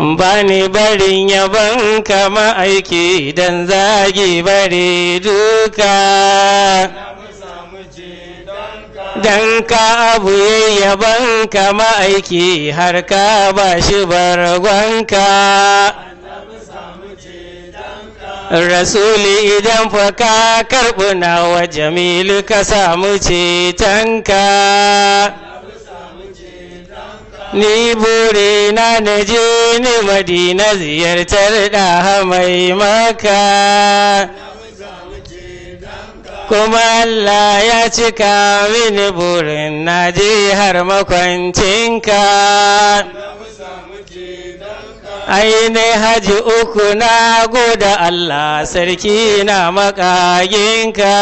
ba ni barin yaban kama aiki dan zagi bare duka dan ka abu yaban kama aiki har ka ba shi bargonka rasuli idan fa ka karɓi nawa jamilu ka samu cetonka ni burina na je ni madina ziyartar ɗaha mai maka kuma Allah ya cika mini burin na je har makwancinka ainihin haji uku na goda Allah sarki na makaginka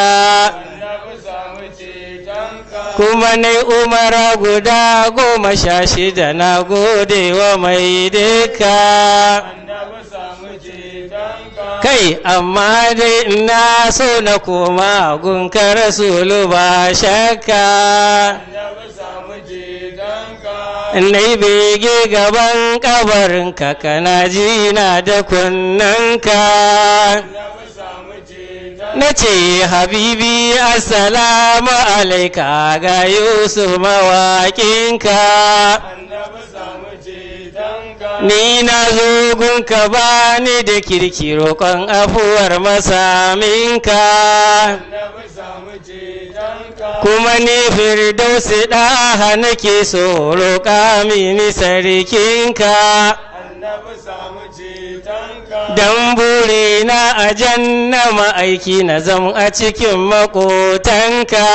kuma na umara guda 16 na gode wa mai duka kai amma dai ina so na koma gunka rasulu ba shakka na yi bege gaban kabarinka kana ji na da kunnanka na ce habibi assalamu alaika ga yusuf mawaƙinka ni na zo gunka ba ni da kirki roƙon afuwar masaminka kuma ni firdausi ɗaha nake so roƙa mini sarkinka dan burina a janna ma'aiki na zam a cikin maƙotanka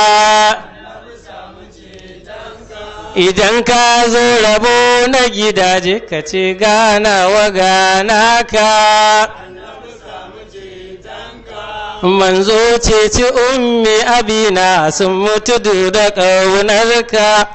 idan ka zo rabo na gidaje ka ce ganawa ganaka manzo ceci ummi abina sun mutu da ƙaunarka